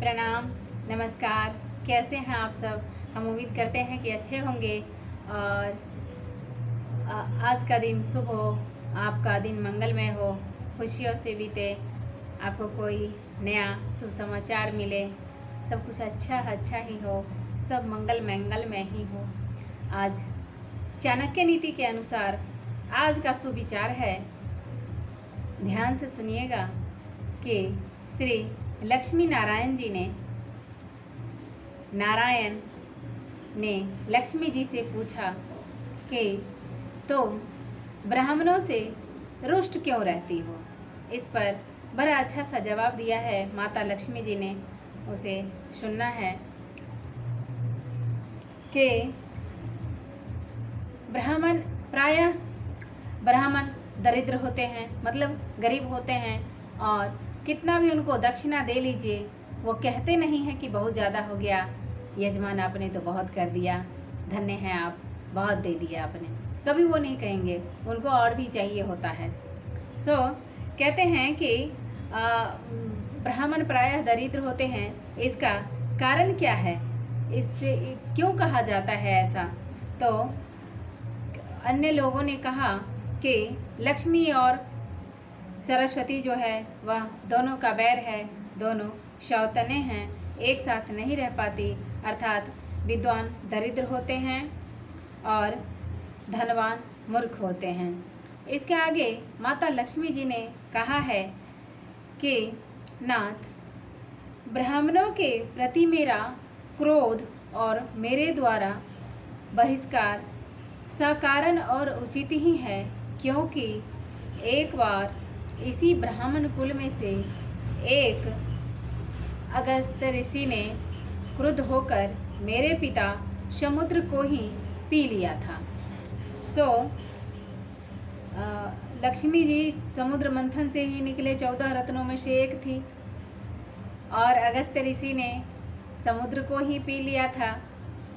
प्रणाम, नमस्कार। कैसे हैं आप सब? हम उम्मीद करते हैं कि अच्छे होंगे और आज का दिन शुभ हो, आपका दिन मंगलमय हो, खुशियों से बीते, आपको कोई नया शुभ समाचार मिले, सब कुछ अच्छा ही हो, सब मंगलमय ही हो। आज चाणक्य नीति के अनुसार आज का सुविचार है, ध्यान से सुनिएगा कि श्री लक्ष्मी नारायण ने लक्ष्मी जी से पूछा कि तुम ब्राह्मणों से रुष्ट क्यों रहती हो। इस पर बड़ा अच्छा सा जवाब दिया है माता लक्ष्मी जी ने, उसे सुनना है कि प्रायः ब्राह्मण दरिद्र होते हैं, मतलब गरीब होते हैं, और कितना भी उनको दक्षिणा दे लीजिए वो कहते नहीं हैं कि बहुत ज़्यादा हो गया, यजमान आपने तो बहुत कर दिया, धन्य हैं आप, बहुत दे दिया आपने, कभी वो नहीं कहेंगे, उनको और भी चाहिए होता है। कहते हैं कि ब्राह्मण प्रायः दरिद्र होते हैं। इसका कारण क्या है, इससे क्यों कहा जाता है ऐसा? तो अन्य लोगों ने कहा कि लक्ष्मी और सरस्वती जो है वह दोनों का बैर है, दोनों शौतने हैं, एक साथ नहीं रह पाती, अर्थात विद्वान दरिद्र होते हैं और धनवान मूर्ख होते हैं। इसके आगे माता लक्ष्मी जी ने कहा है कि नाथ, ब्राह्मणों के प्रति मेरा क्रोध और मेरे द्वारा बहिष्कार सकारण और उचित ही है, क्योंकि एक बार इसी ब्राह्मण कुल में से एक अगस्त्य ऋषि ने क्रुद्ध होकर मेरे पिता समुद्र को ही पी लिया था। लक्ष्मी जी समुद्र मंथन से ही निकले 14 रत्नों में से एक थी, और अगस्त्य ऋषि ने समुद्र को ही पी लिया था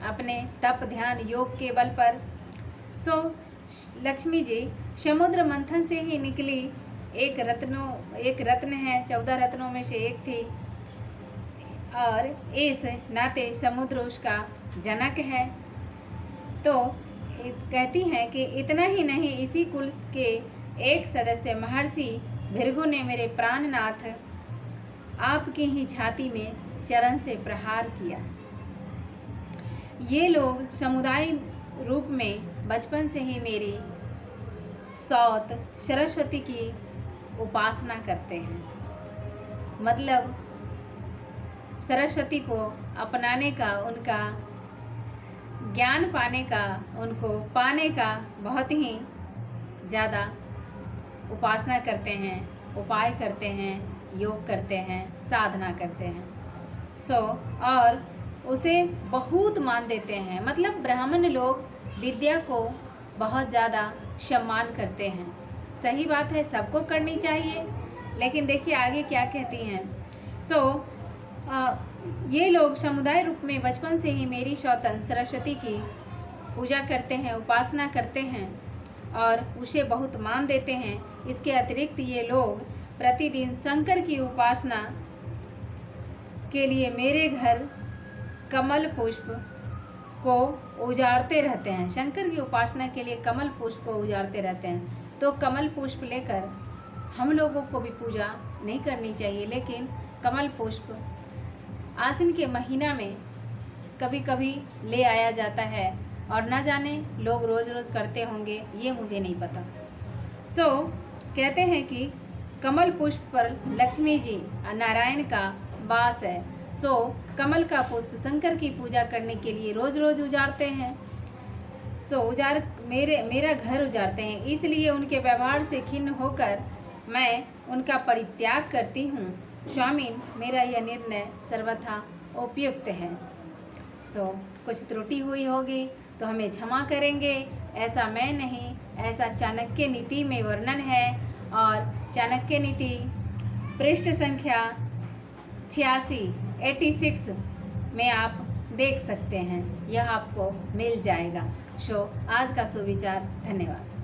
अपने तप ध्यान योग के बल पर। लक्ष्मी जी समुद्र मंथन से ही निकली, एक रत्न है, 14 रत्नों में से एक थी, और इस नाते समुद्र उसका जनक है। तो कहती हैं कि इतना ही नहीं, इसी कुल के एक सदस्य महर्षि भृगु ने मेरे प्राणनाथ आपकी ही छाती में चरण से प्रहार किया। ये लोग समुदाय रूप में बचपन से ही मेरी सौत सरस्वती की उपासना करते हैं, मतलब सरस्वती को अपनाने का, उनका ज्ञान पाने का, उनको पाने का बहुत ही ज़्यादा उपासना करते हैं, उपाय करते हैं, योग करते हैं, साधना करते हैं। और उसे बहुत मान देते हैं, मतलब ब्राह्मण लोग विद्या को बहुत ज़्यादा सम्मान करते हैं। सही बात है, सबको करनी चाहिए, लेकिन देखिए आगे क्या कहती हैं। ये लोग समुदाय रूप में बचपन से ही मेरी सौतन सरस्वती की पूजा करते हैं, उपासना करते हैं और उसे बहुत मान देते हैं। इसके अतिरिक्त ये लोग प्रतिदिन शंकर की उपासना के लिए मेरे घर कमल पुष्प को उजाड़ते रहते हैं। शंकर की उपासना के लिए कमल पुष्प को उजाड़ते रहते हैं। तो कमल पुष्प लेकर हम लोगों को भी पूजा नहीं करनी चाहिए, लेकिन कमल पुष्प आश्विन के महीना में कभी कभी ले आया जाता है, और न जाने लोग रोज़ रोज़ करते होंगे, ये मुझे नहीं पता। कहते हैं कि कमल पुष्प पर लक्ष्मी जी नारायण का वास है। कमल का पुष्प शंकर की पूजा करने के लिए रोज़ रोज़ उजाड़ते हैं। मेरा घर उजाड़ते हैं, इसलिए उनके व्यवहार से खिन्न होकर मैं उनका परित्याग करती हूँ। स्वामी, मेरा यह निर्णय सर्वथा उपयुक्त है। कुछ त्रुटि हुई होगी तो हमें क्षमा करेंगे, ऐसा मैं नहीं, ऐसा चाणक्य नीति में वर्णन है, और चाणक्य नीति पृष्ठ संख्या 86 में आप देख सकते हैं, यह आपको मिल जाएगा। आज का सुविचार, धन्यवाद।